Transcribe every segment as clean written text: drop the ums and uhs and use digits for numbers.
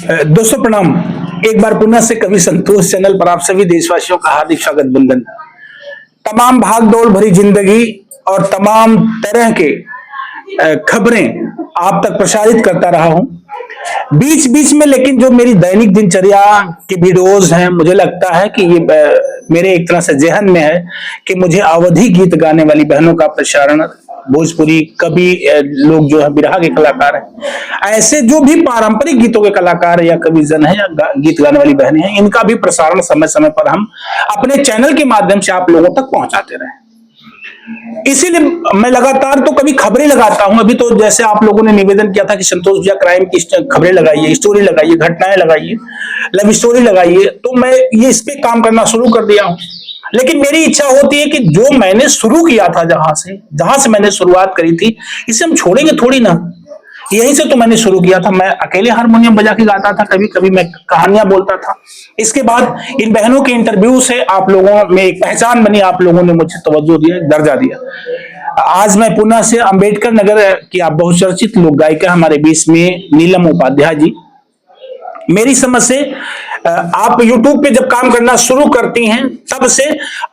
दोस्तों प्रणाम। एक बार पुनः से कवि संतोष चैनल पर आप सभी देशवासियों का हार्दिक स्वागत बंदन। तमाम भाग दौड़ भरी जिंदगी और तमाम तरह के खबरें आप तक प्रसारित करता रहा हूं। बीच बीच में लेकिन जो मेरी दैनिक दिनचर्या के वीडियोज हैं, मुझे लगता है कि ये मेरे एक तरह से जहन में है कि मुझे अवधी गीत गाने वाली बहनों का प्रसारण, भोजपुरी कवि लोग जो है बिरहा के कलाकार हैं, ऐसे जो भी पारंपरिक गीतों के कलाकार या कवि जन है या गीत गाने वाली बहनें हैं, इनका भी प्रसारण समय समय पर हम अपने चैनल के माध्यम से आप लोगों तक पहुंचाते रहे। इसीलिए मैं लगातार तो कभी खबरें लगाता हूं। अभी तो जैसे आप लोगों ने निवेदन किया था कि संतोष भैया क्राइम की खबरें लगाइए, स्टोरी लगाइए, घटनाएं लगाइए, लव स्टोरी लगाइए, तो मैं ये इस पे काम करना शुरू कर दिया हूं। लेकिन मेरी इच्छा होती है कि जो मैंने शुरू किया था, जहां से मैंने शुरुआत करी थी, इसे हम छोड़ेंगे थोड़ी ना। यहीं से तो मैंने शुरू किया था। मैं अकेले हारमोनियम बजा के गाता था, कभी कभी मैं कहानियां बोलता था। इसके बाद इन बहनों के इंटरव्यू से आप लोगों में एक पहचान बनी, आप लोगों ने मुझे तवज्जो दिया, दर्जा दिया। आज मैं पुनः से अंबेडकर नगर की आप बहुचर्चित लोक गायिका हमारे बीच में नीलम उपाध्याय जी। मेरी समझ से आप YouTube पे जब काम करना शुरू करती हैं तब से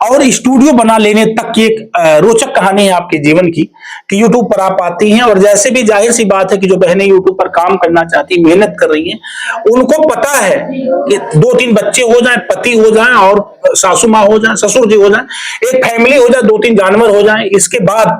और स्टूडियो बना लेने तक की एक रोचक कहानी है आपके जीवन की कि YouTube पर आप आती हैं। और जैसे भी जाहिर सी बात है कि जो बहनें YouTube पर काम करना चाहती, मेहनत कर रही हैं, उनको पता है कि 2-3 बच्चे हो जाएं, पति हो जाएं और सासू माँ हो जाएं, ससुर जी हो जाएं, एक फैमिली हो जाए, 2-3 जानवर हो जाएं, इसके बाद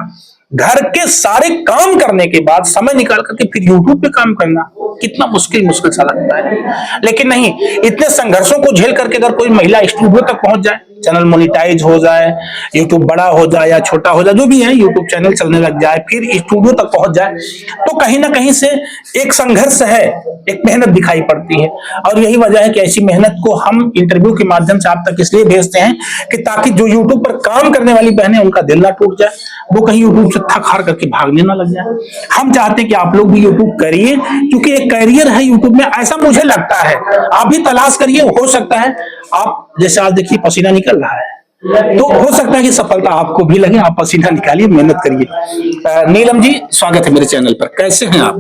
घर के सारे काम करने के बाद समय निकाल करके फिर YouTube पे काम करना कितना मुश्किल सा लगता है। लेकिन नहीं, इतने संघर्षों को झेल करके अगर कोई महिला स्टूडियो तक पहुंच जाए, चैनल मोनिटाइज हो जाए, YouTube बड़ा हो जाए या छोटा हो जाए, जो भी है, YouTube चैनल चलने लग जाए, फिर स्टूडियो तक पहुंच जाए, तो कहीं ना कहीं से एक संघर्ष है, एक मेहनत दिखाई पड़ती है। और यही वजह है कि ऐसी मेहनत को हम इंटरव्यू के माध्यम से आप तक इसलिए भेजते हैं कि ताकि जो YouTube पर काम करने वाली बहनें, उनका दिल ना टूट जाए, वो कहीं YouTube से थक हार करके भागने ना लग जाए। हम चाहते हैं कि आप लोग भी YouTube करिए, क्योंकि एक करियर है YouTube में, ऐसा मुझे लगता है। आप भी तलाश करिए, हो सकता है आप जैसे आज देखिए पसीना निकल रहा है, तो हो सकता है कि सफलता आपको भी लगे। आप पसीना निकालिए, मेहनत करिए। नीलम जी, स्वागत है मेरे चैनल पर। कैसे हैं आप?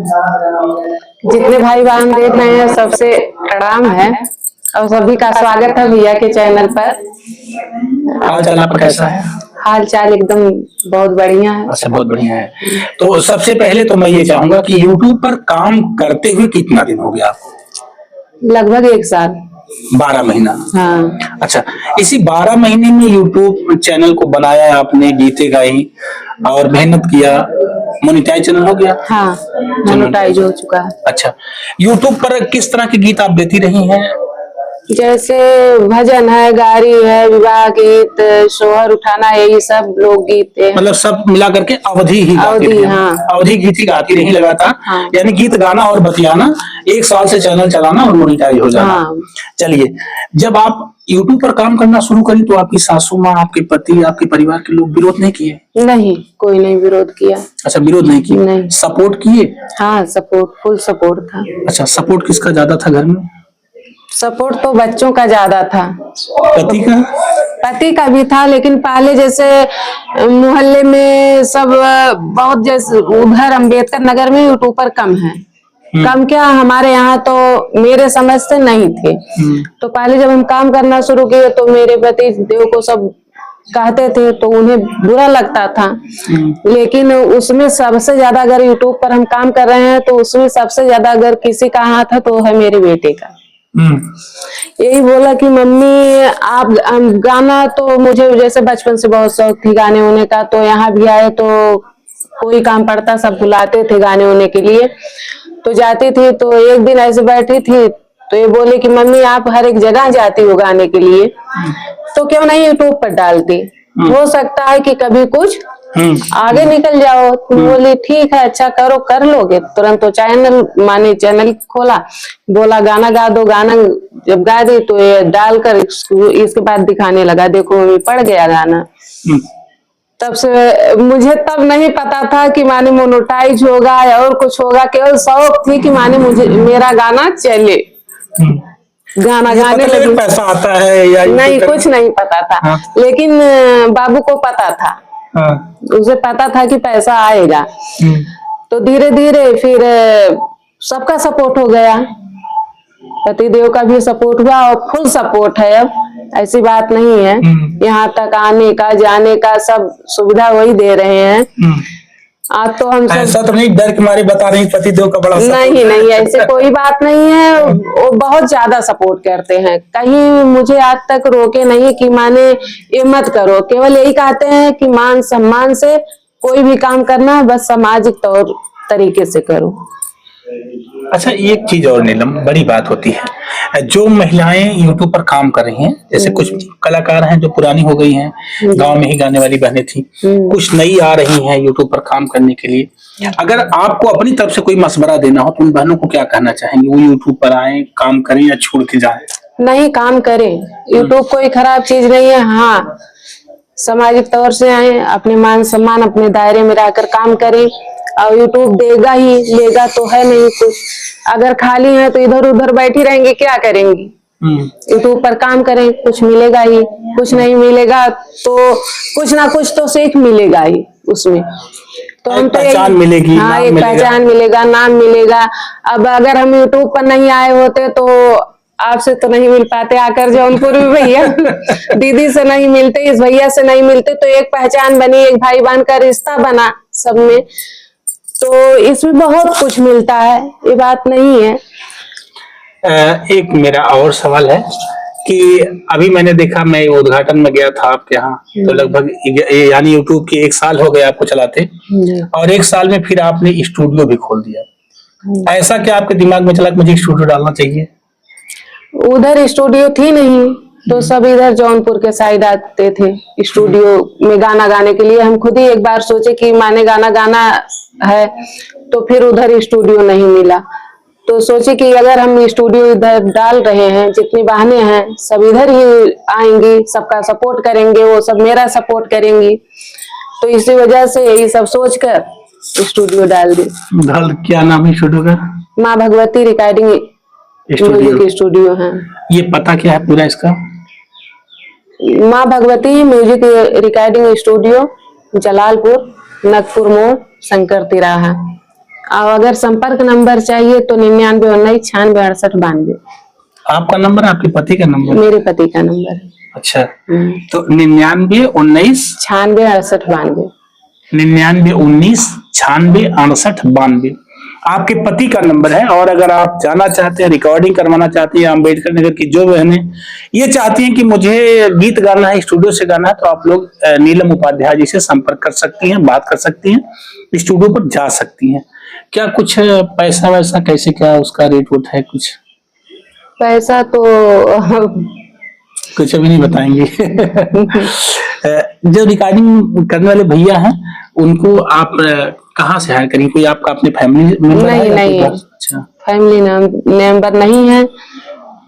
जितने भाई बहन देख रहे हैं सबसे प्रणाम है और सभी का स्वागत है भैया के चैनल पर। हाल चाल आपका कैसा है? हाल चाल एकदम बहुत बढ़िया है। अच्छा, बहुत बढ़िया है। तो सबसे पहले तो मैं ये चाहूंगा कि YouTube पर काम करते हुए कितना दिन हो गया आपको? लगभग 1 साल। 12 महीना? हाँ। अच्छा, इसी 12 महीने में YouTube चैनल को बनाया आपने, गीते गाई और मेहनत किया, मोनेटाइज चैनल हो गया? हाँ, मोनेटाइज हो चुका है। अच्छा, YouTube पर किस तरह के गीत आप देती रही हैं? जैसे भजन है, गारी है, विवाह गीत, सोहर उठाना, यही सब लोकगीत है। मतलब सब मिला करके अवधि ही गाती रही? हाँ। अवधि गीत ही गाती रही लगातार? हाँ। यानी गीत गाना और बतियाना, 1 साल से चैनल चलाना और मोनेटाइज हो जाना। हाँ। चलिए, जब आप YouTube पर काम करना शुरू करी तो आपकी सासू माँ, आपके पति, आपके परिवार के लोग विरोध नहीं किए? नहीं, कोई नहीं विरोध किया। अच्छा, विरोध नहीं किए? नहीं। सपोर्ट किए? हाँ, सपोर्ट, फुल सपोर्ट था। अच्छा, सपोर्ट किसका ज्यादा था घर में? सपोर्ट तो बच्चों का ज्यादा था। पति का? पति का भी था, लेकिन पहले जैसे मोहल्ले में सब बहुत, जैसे उधर अंबेडकर नगर में यूट्यूबर कम है। कम क्या, हमारे यहाँ तो मेरे समझ से नहीं थे। तो पहले जब हम काम करना शुरू किए तो मेरे पति देव को सब कहते थे, तो उन्हें बुरा लगता था। लेकिन उसमें सबसे ज्यादा, अगर यूट्यूब पर हम काम कर रहे हैं तो उसमें सबसे ज्यादा अगर किसी का हाथ है तो है मेरे बेटे का। यही बोला कि मम्मी आप गाना, तो मुझे जैसे बचपन से बहुत शौक थी गाने होने का, तो यहाँ भी आए तो कोई काम पड़ता सब बुलाते थे गाने होने के लिए, तो जाती थी। तो एक दिन ऐसे बैठी थी तो ये बोले कि मम्मी आप हर एक जगह जाती हो गाने के लिए, तो क्यों नहीं यूट्यूब पर डालती, हो सकता है कि कभी कुछ आगे निकल जाओ। तो बोली ठीक है, अच्छा करो, कर लोगे। तुरंत तो चैनल खोला, बोला गाना गा दो। गाना जब गा दी तो ये डालकर इसके बाद दिखाने लगा, देखो मम्मी पड़ गया गाना। तब से मुझे तब नहीं पता था कि माने मोनेटाइज होगा या और कुछ होगा, केवल शौक थी कि माने मेरा गाना चले, गाना गाने लगे। पैसा आता है या नहीं, कुछ नहीं पता था। हाँ। लेकिन बाबू को पता था। हाँ। उसे पता था कि पैसा आएगा। तो धीरे धीरे फिर सबका सपोर्ट हो गया। पति देव का भी सपोर्ट हुआ और फुल सपोर्ट है। अब ऐसी बात नहीं है, यहाँ तक आने का जाने का सब सुविधा वही दे रहे हैं। आज तो हम सब ऐसा तो नहीं डर के मारे बता रही पति देव का बड़ा नहीं नहीं, ऐसे कोई बात नहीं है। वो बहुत ज्यादा सपोर्ट करते हैं, कहीं मुझे आज तक रोके नहीं कि माने ये मत करो। केवल यही कहते हैं कि मान सम्मान से कोई भी काम करना, बस सामाजिक तौर तरीके से करो। अच्छा, एक चीज और नीलम, बड़ी बात होती है जो महिलाएं यूट्यूब पर काम कर रही हैं, जैसे कुछ कलाकार हैं जो पुरानी हो गई हैं, गांव में ही गाने वाली बहनें थी, कुछ नई आ रही हैं यूट्यूब पर काम करने के लिए। अगर आपको अपनी तरफ से कोई मशवरा देना हो तो उन बहनों को क्या कहना चाहेंगे? वो यूट्यूब पर आए, काम करें या छोड़ के जाए? नहीं, काम करें। यूट्यूब कोई खराब चीज नहीं है। हाँ, सामाजिक तौर से आए, अपने मान सम्मान अपने दायरे में रहकर काम करें। और यूट्यूब देगा ही, लेगा तो है नहीं कुछ। अगर खाली है तो इधर उधर बैठी रहेंगी, क्या करेंगी? यूट्यूब पर काम करें, कुछ मिलेगा ही। कुछ नहीं मिलेगा तो कुछ ना कुछ तो सीख मिलेगा ही उसमें। तो हम तो पहचान मिलेगी, हाँ, एक पहचान मिलेगा, नाम मिलेगा। अब अगर हम यूट्यूब पर नहीं आए होते तो आपसे तो नहीं मिल पाते, आकर जौनपुर में भैया दीदी से नहीं मिलते, इस भैया से नहीं मिलते, तो एक पहचान बनी, एक भाई बहन का रिश्ता बना सब में। तो इसमें बहुत कुछ मिलता है, ये बात नहीं है। एक मेरा और सवाल है कि अभी मैंने देखा, मैं उद्घाटन में गया था आपके यहाँ, तो लगभग यानी यूट्यूब के 1 साल हो गया आपको चलाते, और 1 साल में फिर आपने स्टूडियो भी खोल दिया। ऐसा क्या आपके दिमाग में चला कि मुझे स्टूडियो डालना चाहिए? उधर स्टूडियो थी नहीं, तो सब इधर जौनपुर के साइड आते थे स्टूडियो में गाना गाने के लिए। हम खुद ही एक बार सोचे कि माने गाना गाना है, तो फिर उधर स्टूडियो नहीं मिला। तो सोचे कि अगर हम स्टूडियो इधर डाल रहे हैं, जितनी बहनें हैं सब इधर ही आएंगी, सबका सपोर्ट करेंगे, वो सब मेरा सपोर्ट करेंगी। तो इसी वजह से यही सब सोचकर स्टूडियो डाल दी। क्या नाम है स्टूडियो का? माँ भगवती रिकॉर्डिंग म्यूजिक स्टूडियो है। ये पता क्या है पूरा इसका? माँ Bhagwati music recording studio, Jalalpur, Nagpur मोड़, शंकर तिराहा। और अगर संपर्क नंबर चाहिए तो 9919 96 68 92। आपका नंबर, आपके पति का नंबर? मेरे पति का नंबर है। अच्छा, तो 9919 96 68 92। 9919 96 68 92 आपके पति का नंबर है। और अगर आप जाना चाहते हैं, रिकॉर्डिंग करवाना चाहते हैं, अम्बेडकर नगर की जो बहनें ये चाहती हैं कि मुझे गीत गाना है, स्टूडियो से गाना है, तो आप लोग नीलम उपाध्याय जी से संपर्क कर सकती हैं, बात कर सकती हैं, स्टूडियो पर जा सकती हैं। क्या कुछ पैसा वैसा कैसे, क्या उसका रेट वोट है कुछ? पैसा तो कुछ अभी नहीं बताएंगे। जो रिकॉर्डिंग करने वाले भैया हैं उनको आप कहाँ से हायर करेंगे? कोई आपका अपने फैमिली मेंबर नहीं नहीं, अच्छा, फैमिली मेंबर नहीं है,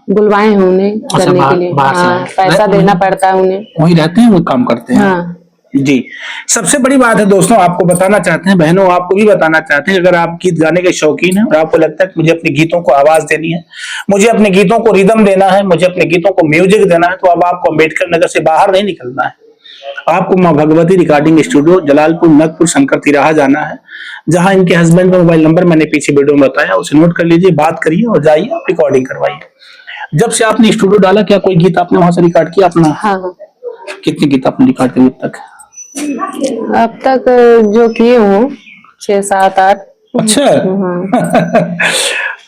बुलवाए हैं उन्हें करने के लिए। हाँ, पैसा देना पड़ता है उन्हें। वही रहते हैं, वो काम करते हैं। हाँ जी, सबसे बड़ी बात है दोस्तों, आपको बताना चाहते हैं, बहनों आपको भी बताना चाहते हैं, अगर आप गीत गाने के शौकीन हैं और आपको लगता है कि मुझे अपने गीतों को आवाज देनी है, मुझे अपने गीतों को रिदम देना है, मुझे अपने गीतों को म्यूजिक देना है, तो अब आपको अम्बेडकर नगर से बाहर नहीं निकलना है। आपको माँ भगवती रिकॉर्डिंग स्टूडियो, जलालपुर, नगपुर, शंकर तिराहा जाना है, जहां इनके हस्बैंड का मोबाइल नंबर मैंने पीछे वीडियो में बताया, उसे नोट कर लीजिए, बात करिए और जाइए आप रिकॉर्डिंग करवाइए। जब से आपने स्टूडियो डाला, क्या कोई गीत आपने वहां से रिकॉर्ड किया अपना? हाँ। कितने गीत आपने रिकॉर्ड किए अब तक? अब तक जो किए हूँ 6 7 8। अच्छा।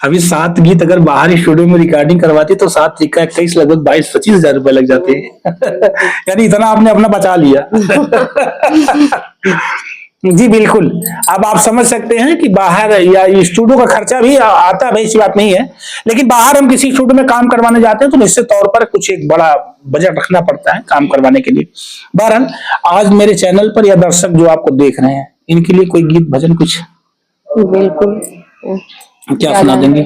अभी 7 गीत अगर बाहर स्टूडियो में रिकॉर्डिंग करवाती तो 7 का 21 लगभग 22-25 हजार रुपए लग जाते हैं। यानी इतना आपने अपना बचा लिया। जी बिल्कुल, अब आप समझ सकते हैं कि बाहर या स्टूडियो का खर्चा भी आता है, ऐसी बात नहीं है, लेकिन बाहर हम किसी स्टूडियो में काम करवाने जाते हैं तो निश्चित तौर पर कुछ एक बड़ा बजट रखना पड़ता है काम करवाने के लिए। बहरहाल आज मेरे चैनल पर या दर्शक जो आपको देख रहे हैं, इनके लिए कोई गीत भजन कुछ? बिल्कुल। क्या सुना देंगे?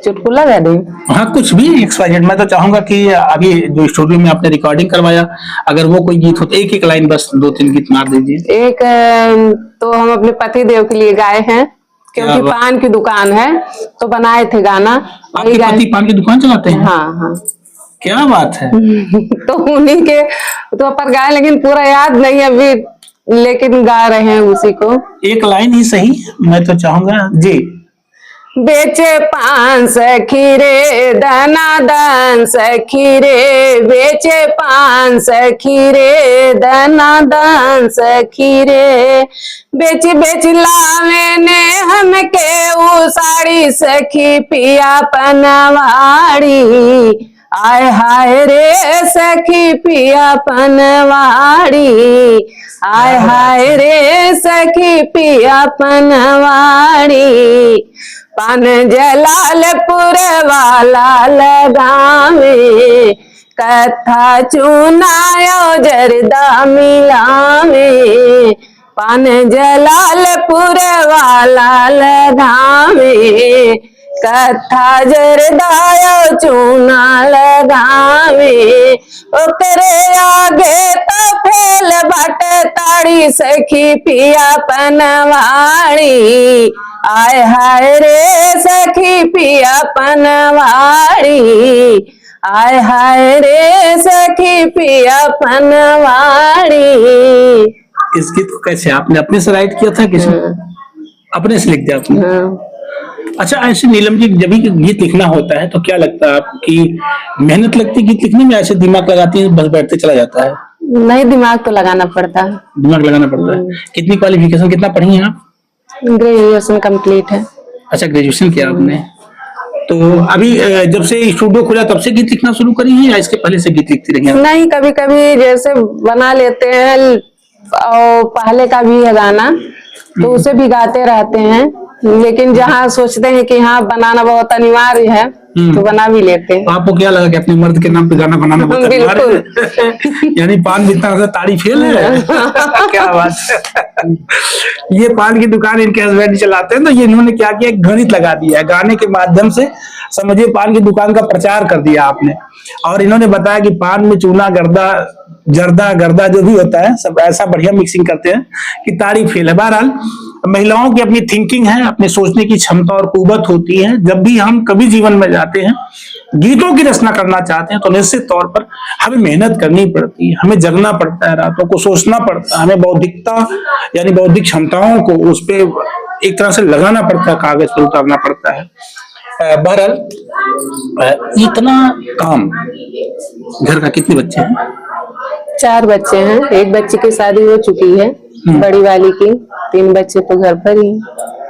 चुटकुला गा दें? हाँ, कुछ भी XYZ। मैं तो चाहूंगा कि अभी जो स्टूडियो में आपने रिकॉर्डिंग करवाया, अगर वो कोई गीत हो तो एक लाइन, बस 2-3 गीत मार दीजिए। एक तो हम अपने पति देव के लिए गाए हैं, क्योंकि पान की दुकान है तो बनाए थे गाना। आपके पति पान की दुकान चलाते हैं? हाँ हाँ। क्या बात है। तो उन्हीं के तो पर गाए, लेकिन पूरा याद नहीं अभी, लेकिन गा रहे हैं उसी को। एक लाइन ही सही, मैं तो चाहूंगा जी। बेचे पान सखी रे दनादन सखी रे, बेचे पान सखी रे दनादन सखी रे, बेच बेच लावे ने हमके उ साड़ी सखी पिया पनवाड़ी, आय हाय रे सखी पिया पनवाड़ी, आय हाय रे सखी पिया पनवाड़ी, पान जलालपुर वाला लगावे, कथा चुनायो जरदा मिलावे, पान जलालपुर वाला लगावे, कथा जरदायो चूना लगावे, ओकरे आगे तो फेल बट ताड़ी सखी पिया पनवाड़ी, आय हाय रे सखी पिया पनवाड़ी, आय हाय रे सखी पिया पनवाड़ी। इस गीत को कैसे आपने अपने से राइट किया था, किसी अपने से लिख दिया आपने? अच्छा, ऐसे नीलम जी जब भी गीत लिखना होता है तो क्या लगता है आपकी मेहनत लगती है गीत लिखने में, ऐसे दिमाग लगाती है बस बैठते चला जाता है? नहीं, दिमाग तो लगाना पड़ता है। दिमाग लगाना पड़ता है। कितनी क्वालिफिकेशन, कितना पढ़ी हैं आप? ग्रेजुएशन कंप्लीट है। अच्छा, ग्रेजुएशन किया आपने। तो अभी जब से स्टूडियो खुला तब से गीत लिखना शुरू करी हैं या इसके पहले से गीत लिखती रही हैं? नहीं, कभी कभी जैसे बना लेते हैं, और पहले का भी है गाना तो उसे भी गाते रहते हैं, लेकिन जहाँ सोचते हैं कि हाँ बनाना बहुत अनिवार्य है तो बना भी लेते हैं। तो आपको क्या लगा कि अपने मर्द के नाम पे गाना बनाना बहुत अनिवार्य है? यानी पान जितना ताड़ी फेल है। क्या बात है। ये पान की दुकान इनके हस्बैंड चलाते हैं, तो ये इन्होंने क्या किया, गणित लगा दिया गाने के माध्यम से, समझिए पान की दुकान का प्रचार कर दिया आपने। और इन्होंने बताया कि पान में चूना गर्दा जर्दा गर्दा जो भी होता है सब ऐसा बढ़िया मिक्सिंग करते हैं कि तारीफ फेल है। बहरहाल महिलाओं की अपनी थिंकिंग है, अपने सोचने की क्षमता और कुवत होती है। जब भी हम कभी जीवन में जाते हैं, गीतों की रचना करना चाहते हैं तो निश्चित तौर पर हमें मेहनत करनी पड़ती है, हमें जगना पड़ता है, रातों को सोचना पड़ता है, हमें बौद्धिकता यानी बौद्धिक क्षमताओं को उस पर एक तरह से लगाना पड़ता है, कागज पर उतारना पड़ता है। बहरहाल इतना काम, घर का कितने बच्चे हैं? 4 बच्चे हैं, एक बच्चे की शादी हो चुकी है, बड़ी वाली की, 3 बच्चे तो घर पर ही।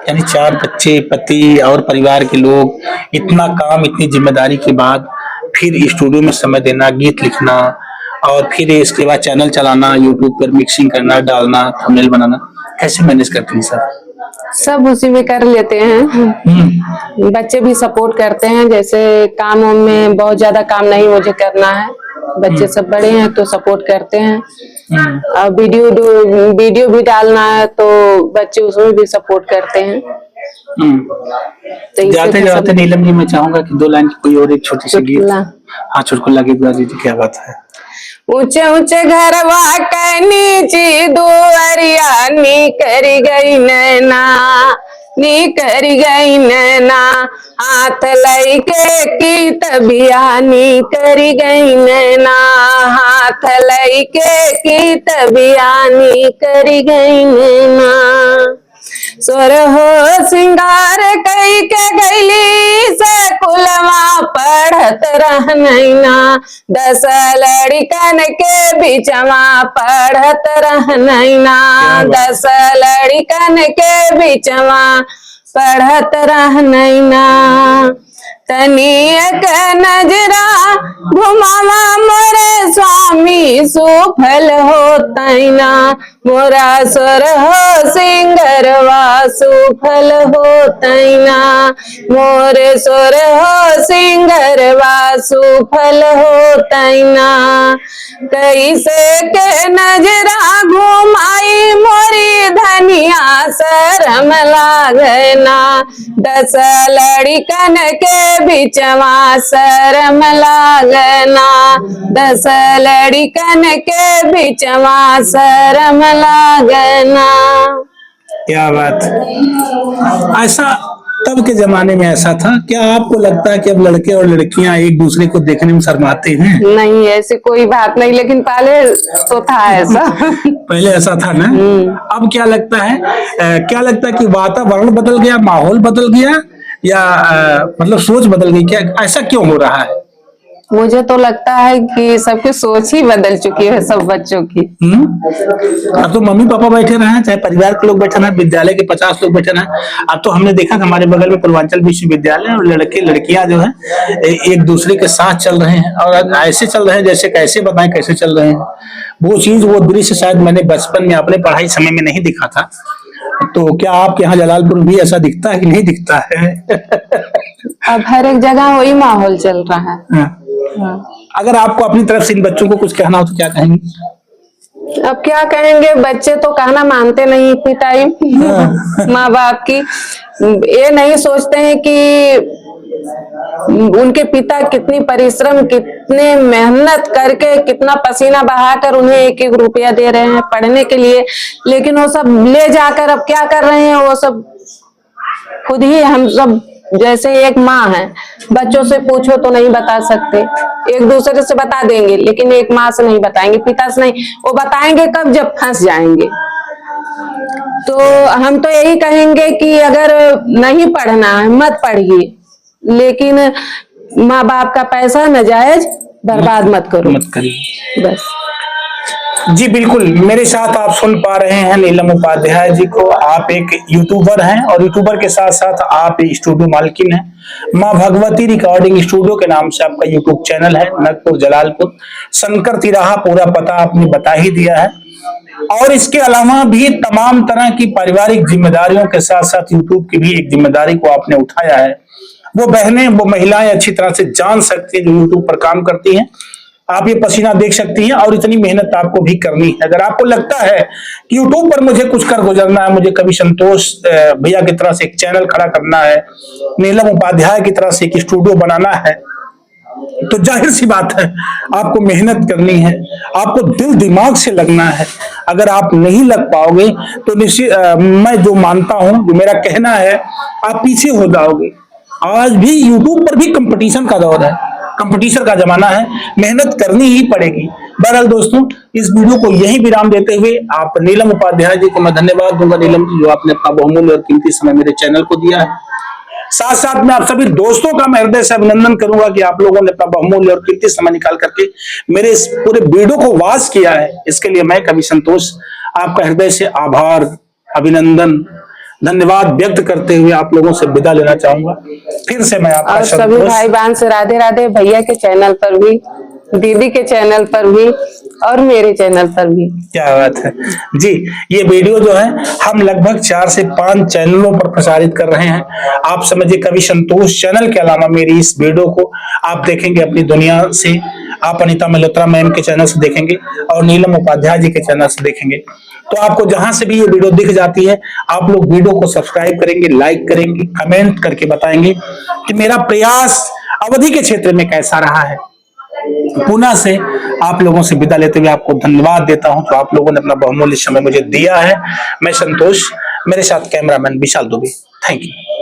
यानी 4 बच्चे, पति और परिवार के लोग, इतना काम, इतनी जिम्मेदारी के बाद फिर स्टूडियो में समय देना, गीत लिखना और फिर इसके बाद चैनल चलाना, यूट्यूब पर मिक्सिंग करना, डालना, थंबनेल बनाना, कैसे मैनेज करते हैं सर? सब उसी में कर लेते हैं। बच्चे भी सपोर्ट करते हैं, जैसे काम में बहुत ज्यादा काम नहीं मुझे करना है, बच्चे सब बड़े हैं तो सपोर्ट करते हैं। और वीडियो भी डालना है तो बच्चे उसमें भी सपोर्ट करते हैं। तो जाते जाते नीलम जी मैं चाहूंगा कि 2 लाइन की कोई और एक छोटी सी गीत, हाँ चुटकुला गीत गा दीजिए। क्या बात है। ऊंचे ऊंचे घरवा के नीचे दुआरिया नी करी गई नैना, नी करी गई नैना, हाथ लई के की तबिया नी करी गई नैना, हाथ लई के की तबिया नी करी गई नैना, सोर हो सिंगार कई के गईली से कुलवा पढ़त रहनैना, 10 लड़कन के बिचवा पढ़त रहनैना, 10 लड़कन के बिचवा पढ़त रहनैना, तनिक नजरा घुमावा मोरे स्वामी सुफल होतैना, मोरा सुर हो सिंगरवा सुफल होतैना, मोरे सुर हो सिंगरवा सुफल होतैना, कैसे के नजरा घुमाई मोरी धनिया शरम लागना, 10 लड़कन के बिचवा शरम लागना, 10 लड़कन के बिचवा शरम लागना। क्या बात। ऐसा तब के जमाने में ऐसा था क्या? आपको लगता है कि अब लड़के और लड़कियां एक दूसरे को देखने में शर्माते हैं? नहीं, ऐसी कोई बात नहीं, लेकिन पहले तो था ऐसा। पहले ऐसा था ना। अब क्या लगता है, क्या लगता है कि वातावरण बदल गया, माहौल बदल गया, या मतलब सोच बदल गई क्या, ऐसा क्यों हो रहा है? मुझे तो लगता है कि सबकी सोच ही बदल चुकी है, सब बच्चों की। अब तो मम्मी पापा बैठे रहे, चाहे परिवार के लोग बैठे रहे, विद्यालय के 50 लोग बैठे रहे। अब तो हमने देखा कि हमारे बगल में पूर्वांचल विश्वविद्यालय और लड़के लड़कियां जो है एक दूसरे के साथ चल रहे हैं, और ऐसे चल रहे हैं जैसे कैसे बताएं कैसे चल रहे हैं। वो चीज वो दृश्य शायद मैंने बचपन में अपने पढ़ाई समय में नहीं दिखा था। तो क्या आपके यहाँ जलालपुर भी ऐसा दिखता है कि नहीं दिखता है? अब हर एक जगह वही माहौल चल रहा है। हाँ। अगर आपको अपनी तरफ से इन बच्चों को कुछ कहना हो तो क्या कहेंगे? अब क्या कहेंगे, बच्चे तो कहना मानते नहीं इतनी टाइम माँ बाप की। ये नहीं सोचते हैं कि उनके पिता कितनी परिश्रम, कितने मेहनत करके, कितना पसीना बहाकर उन्हें एक एक रुपया दे रहे हैं पढ़ने के लिए, लेकिन वो सब ले जाकर अब क्या कर रहे हैं, वो सब खुद ही हम सब जैसे एक माँ है, बच्चों से पूछो तो नहीं बता सकते, एक दूसरे से बता देंगे लेकिन एक माँ से नहीं बताएंगे, पिता से नहीं। वो बताएंगे कब, जब फंस जाएंगे। तो हम तो यही कहेंगे कि अगर नहीं पढ़ना है मत पढ़िए, लेकिन माँ बाप का पैसा नाजायज बर्बाद मत करो, मत करिए बस। जी बिल्कुल, मेरे साथ आप सुन पा रहे हैं नीलम उपाध्याय जी को। आप एक यूट्यूबर हैं और यूट्यूबर के साथ साथ आप स्टूडियो मालकिन हैं। माँ भगवती रिकॉर्डिंग स्टूडियो के नाम से आपका यूट्यूब चैनल है, नगपुर जलालपुर, शंकर तिराहा, पूरा पता आपने बता ही दिया है। और इसके अलावा भी तमाम तरह की पारिवारिक जिम्मेदारियों के साथ साथ यूट्यूब की भी एक जिम्मेदारी को आपने उठाया है। वो बहनें, वो महिलाएं अच्छी तरह से जान सकती हैं जो यूट्यूब पर काम करती हैं। आप ये पसीना देख सकती हैं और इतनी मेहनत आपको भी करनी है। अगर आपको लगता है कि यूट्यूब पर मुझे कुछ कर गुजरना है, मुझे कभी संतोष भैया की तरह से एक चैनल खड़ा करना है, नीलम उपाध्याय की तरह से एक स्टूडियो बनाना है, तो जाहिर सी बात है आपको मेहनत करनी है, आपको दिल दिमाग से लगना है। अगर आप नहीं लग पाओगे तो निश्चित मैं जो मानता हूं, जो मेरा कहना है, आप पीछे हो जाओगे। आज भी यूट्यूब पर भी कंपटीशन का दौर है, कंपटीशन का जमाना है, मेहनत करनी ही पड़ेगी। बहरहाल दोस्तों, इस वीडियो को यही विराम देते हुए आप नीलम उपाध्याय जी को मैं धन्यवाद दूंगा, नीलम जी, जो आपने अपना बहुमूल्य और कीमती समय मेरे चैनल को दिया है। साथ साथ में आप सभी दोस्तों का मैं हृदय से अभिनंदन करूंगा कि आप लोगों ने अपना बहुमूल्य और कीमती समय निकाल करके मेरे इस पूरे वीडियो को वॉच किया है। इसके लिए मैं कवि संतोष आपका हृदय से आभार, अभिनंदन, धन्यवाद व्यक्त करते हुए आप लोगों से विदा लेना चाहूंगा। फिर से मैं आपका और सभी भाई बहन से राधे राधे। भैया के चैनल पर भी, दीदी के चैनल पर भी और मेरे चैनल पर भी। क्या बात है जी। ये वीडियो जो है हम लगभग 4 से 5 चैनलों पर प्रसारित कर रहे हैं। आप समझिए कवि संतोष चैनल के अलावा मेरी इस वीडियो को आप देखेंगे अपनी दुनिया से, आप अनीता मल्होत्रा मैम के चैनल से देखेंगे और नीलम उपाध्याय जी के चैनल से देखेंगे। तो आपको जहां से भी ये वीडियो दिख जाती है, आप लोग वीडियो को सब्सक्राइब करेंगे, लाइक करेंगे, कमेंट करके बताएंगे कि मेरा प्रयास अवधि के क्षेत्र में कैसा रहा है। पुनः से आप लोगों से विदा लेते हुए आपको धन्यवाद देता हूं, तो आप लोगों ने अपना बहुमूल्य समय मुझे दिया है। मैं संतोष, मेरे साथ cameraman Vishal Dubey. Thank you.